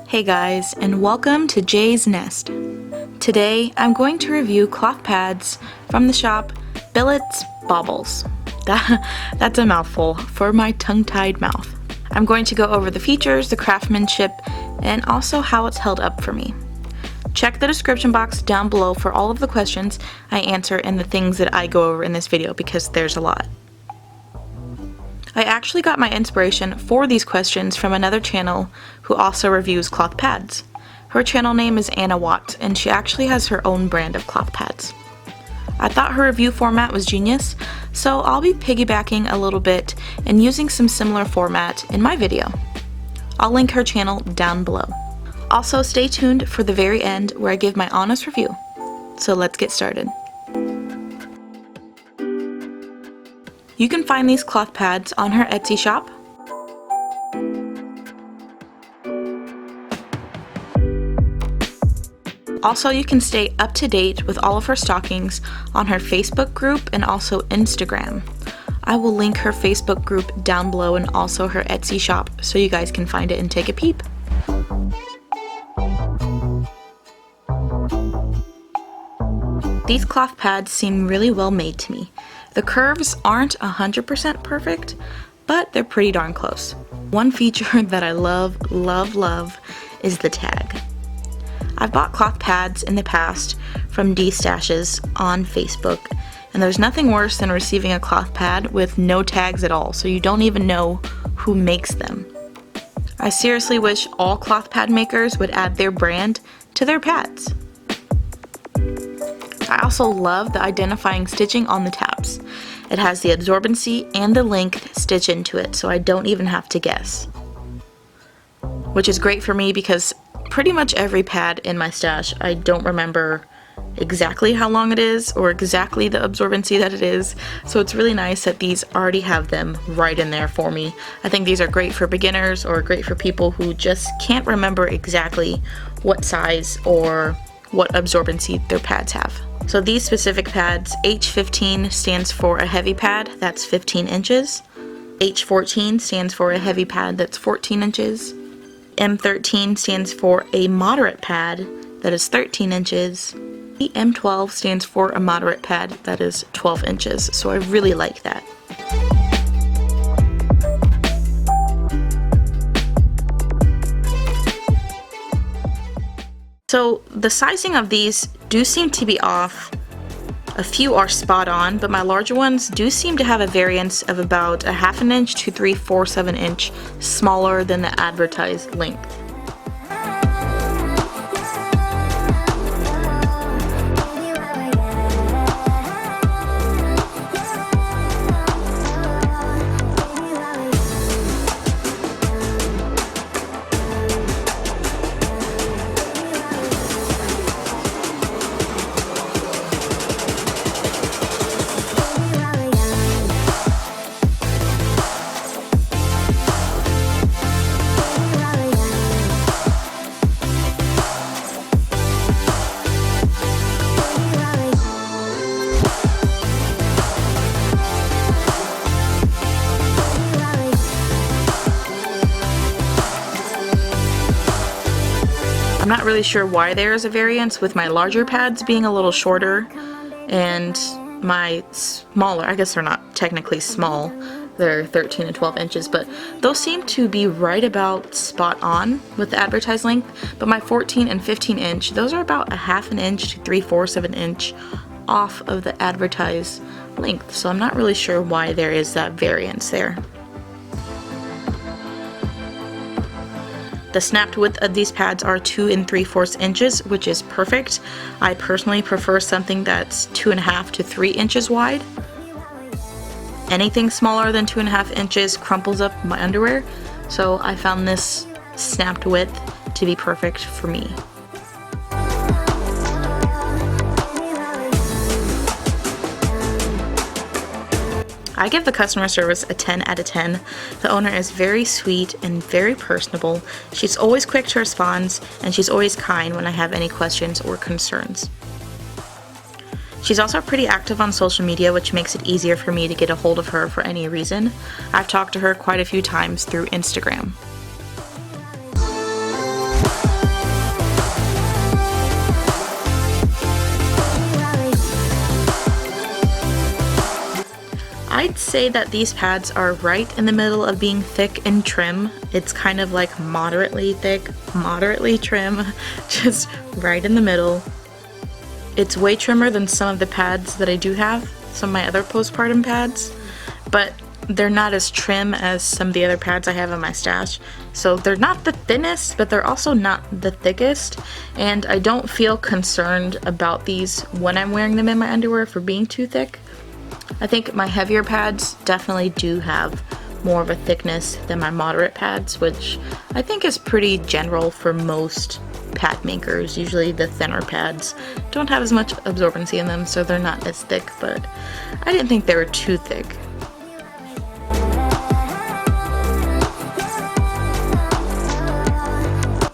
Hey guys, and welcome to Jay's Nest. Today I'm going to review cloth pads from the shop Billette's Baubles. That's a mouthful for my tongue-tied mouth. I'm going to go over the features, the craftsmanship, and also how it's held up for me. Check the description box down below for all of the questions I answer and the things that I go over in this video because there's a lot. I actually got my inspiration for these questions from another channel who also reviews cloth pads. Her channel name is Anna Watt, and she actually has her own brand of cloth pads. I thought her review format was genius, so I'll be piggybacking a little bit and using some similar format in my video. I'll link her channel down below. Also, stay tuned for the very end where I give my honest review. So let's get started. You can find these cloth pads on her Etsy shop. Also, you can stay up to date with all of her stockings on her Facebook group and also Instagram. I will link her Facebook group down below and also her Etsy shop so you guys can find it and take a peep. These cloth pads seem really well made to me. The curves aren't 100% perfect, but they're pretty darn close. One feature that I love is the tag. I've bought cloth pads in the past from D-Stashes on Facebook, and there's nothing worse than receiving a cloth pad with no tags at all, so you don't even know who makes them. I seriously wish all cloth pad makers would add their brand to their pads. I also love the identifying stitching on the tabs. It has the absorbency and the length stitched into it, so I don't even have to guess. Which is great for me because pretty much every pad in my stash, I don't remember exactly how long it is or exactly the absorbency that it is, so it's really nice that these already have them right in there for me. I think these are great for beginners or great for people who just can't remember exactly what size or what absorbency their pads have. So these specific pads, H15 stands for a heavy pad, that's 15 inches. H14 stands for a heavy pad, that's 14 inches. M13 stands for a moderate pad, that is 13 inches. M12 stands for a moderate pad, that is 12 inches. So I really like that. So the sizing of these do seem to be off. A few are spot on, but my larger ones do seem to have a variance of about a ½ inch to 3/4 of an inch smaller than the advertised length. I'm not really sure why there is a variance with my larger pads being a little shorter and my smaller, I guess they're not technically small, they're 13 and 12 inches, but those seem to be right about spot on with the advertised length, but my 14 and 15 inch, those are about a ½ inch to 3/4 of an inch off of the advertised length, so I'm not really sure why there is that variance there. The snapped width of these pads are 2 3/4 inches, which is perfect. I personally prefer something that's 2½ to 3 inches wide. Anything smaller than 2½ inches crumples up my underwear, so I found this snapped width to be perfect for me. I give the customer service a 10 out of 10. The owner is very sweet and very personable. She's always quick to respond, and she's always kind when I have any questions or concerns. She's also pretty active on social media, which makes it easier for me to get a hold of her for any reason. I've talked to her quite a few times through Instagram. I'd say that these pads are right in the middle of being thick and trim. It's kind of like moderately thick, moderately trim, just right in the middle. It's way trimmer than some of the pads that I do have, some of my other postpartum pads, but they're not as trim as some of the other pads I have in my stash. So they're not the thinnest, but they're also not the thickest, and I don't feel concerned about these when I'm wearing them in my underwear for being too thick. I think my heavier pads definitely do have more of a thickness than my moderate pads, which I think is pretty general for most pad makers. Usually the thinner pads don't have as much absorbency in them, so they're not as thick, but I didn't think they were too thick.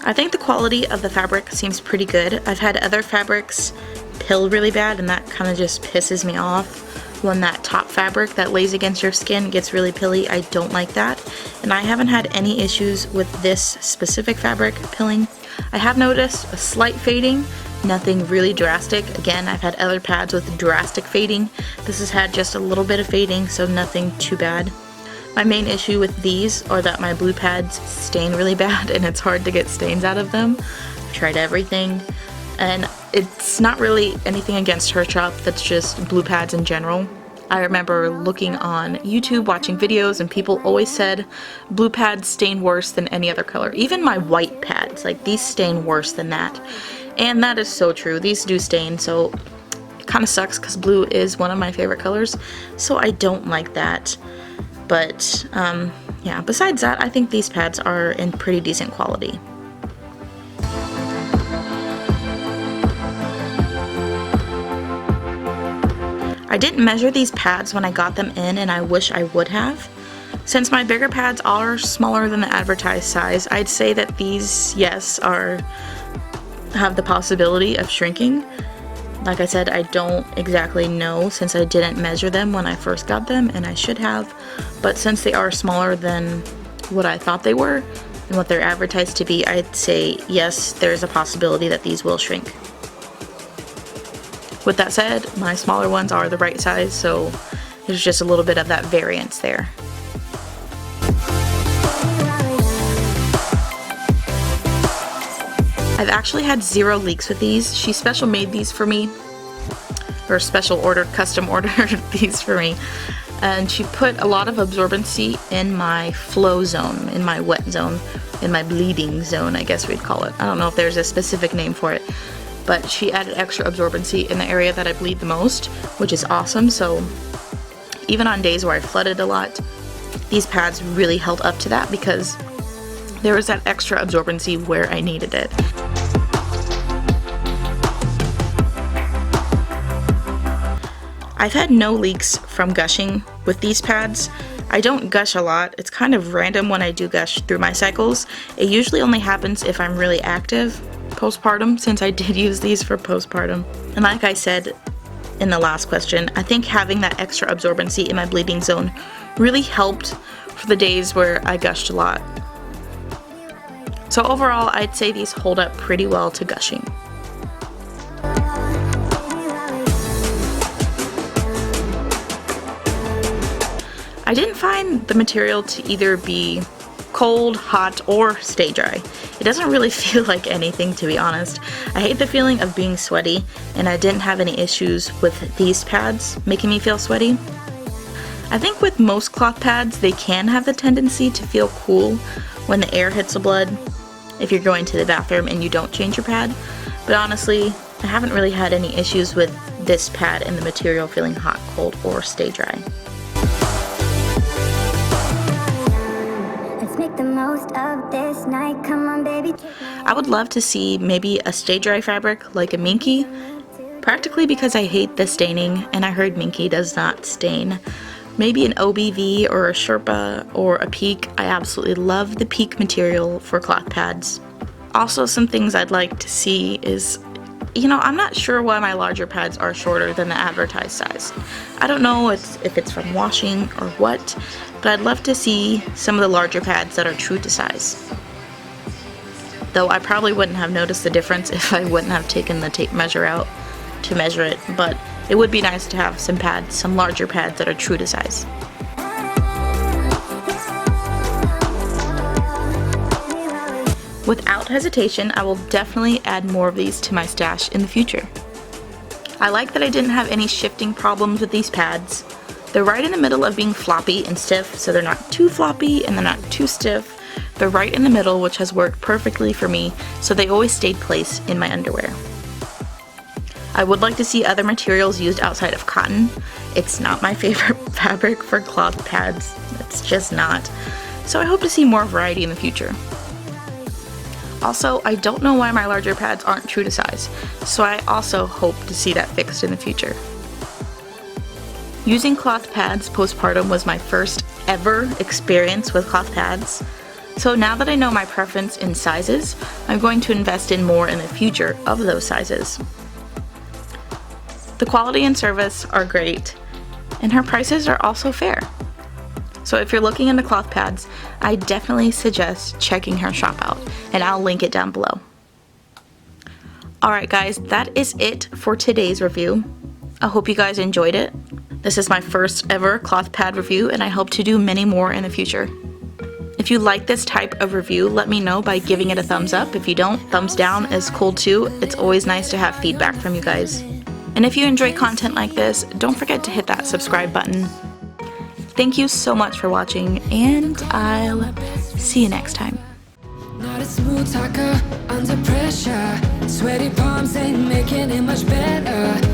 I think the quality of the fabric seems pretty good. I've had other fabrics pill really bad, and that kind of just pisses me off. When that top fabric that lays against your skin gets really pilly, I don't like that. And I haven't had any issues with this specific fabric pilling. I have noticed a slight fading, nothing really drastic. Again, I've had other pads with drastic fading. This has had just a little bit of fading, so nothing too bad. My main issue with these are that my blue pads stain really bad, and it's hard to get stains out of them. I've tried everything, and it's not really anything against her shop, that's just blue pads in general. I remember looking on YouTube, watching videos, and people always said blue pads stain worse than any other color. Even my white pads, like these stain worse than that. And that is so true. These do stain, so it kind of sucks because blue is one of my favorite colors, so I don't like that. But yeah, besides that, I think these pads are in pretty decent quality. I didn't measure these pads when I got them in, and I wish I would have. Since my bigger pads are smaller than the advertised size, I'd say that these, yes, have the possibility of shrinking. Like I said, I don't exactly know since I didn't measure them when I first got them, and I should have. But since they are smaller than what I thought they were and what they're advertised to be, I'd say yes, there's a possibility that these will shrink. With that said, my smaller ones are the right size, so there's just a little bit of that variance there. I've actually had 0 leaks with these. She special made these for me, or special ordered, custom ordered these for me. And she put a lot of absorbency in my flow zone, in my wet zone, in my bleeding zone, I guess we'd call it. I don't know if there's a specific name for it, but she added extra absorbency in the area that I bleed the most, which is awesome. So even on days where I flooded a lot, these pads really held up to that because there was that extra absorbency where I needed it. I've had no leaks from gushing with these pads. I don't gush a lot. It's kind of random when I do gush through my cycles. It usually only happens if I'm really active postpartum, since I did use these for postpartum. And like I said in the last question, I think having that extra absorbency in my bleeding zone really helped for the days where I gushed a lot. So overall, I'd say these hold up pretty well to gushing. I didn't find the material to either be cold, hot, or stay dry. It doesn't really feel like anything, to be honest. I hate the feeling of being sweaty, and I didn't have any issues with these pads making me feel sweaty. I think with most cloth pads, they can have the tendency to feel cool when the air hits the blood, if you're going to the bathroom and you don't change your pad. But honestly, I haven't really had any issues with this pad and the material feeling hot, cold, or stay dry. Of this night. Come on, baby. I would love to see maybe a stay dry fabric like a minky, practically because I hate the staining, and I heard minky does not stain. Maybe an OBV or a Sherpa or a Peak. I absolutely love the Peak material for cloth pads. Also, some things I'd like to see is, you know, I'm not sure why my larger pads are shorter than the advertised size. I don't know if it's from washing or what, but I'd love to see some of the larger pads that are true to size. Though I probably wouldn't have noticed the difference if I wouldn't have taken the tape measure out to measure it, but it would be nice to have some pads, some larger pads that are true to size. Without hesitation, I will definitely add more of these to my stash in the future. I like that I didn't have any shifting problems with these pads. They're right in the middle of being floppy and stiff, so they're not too floppy and they're not too stiff. They're right in the middle, which has worked perfectly for me, so they always stayed placed in my underwear. I would like to see other materials used outside of cotton. It's not my favorite fabric for cloth pads. It's just not. So I hope to see more variety in the future. Also, I don't know why my larger pads aren't true to size, so I also hope to see that fixed in the future. Using cloth pads postpartum was my first ever experience with cloth pads, so now that I know my preference in sizes, I'm going to invest in more in the future of those sizes. The quality and service are great, and her prices are also fair. So if you're looking into cloth pads, I definitely suggest checking her shop out, and I'll link it down below. Alright guys, that is it for today's review. I hope you guys enjoyed it. This is my first ever cloth pad review, and I hope to do many more in the future. If you like this type of review, let me know by giving it a thumbs up. If you don't, thumbs down is cool too. It's always nice to have feedback from you guys. And if you enjoy content like this, don't forget to hit that subscribe button. Thank you so much for watching, and I'll see you next time. Not a smooth talker under pressure. Sweaty palms ain't making it much better.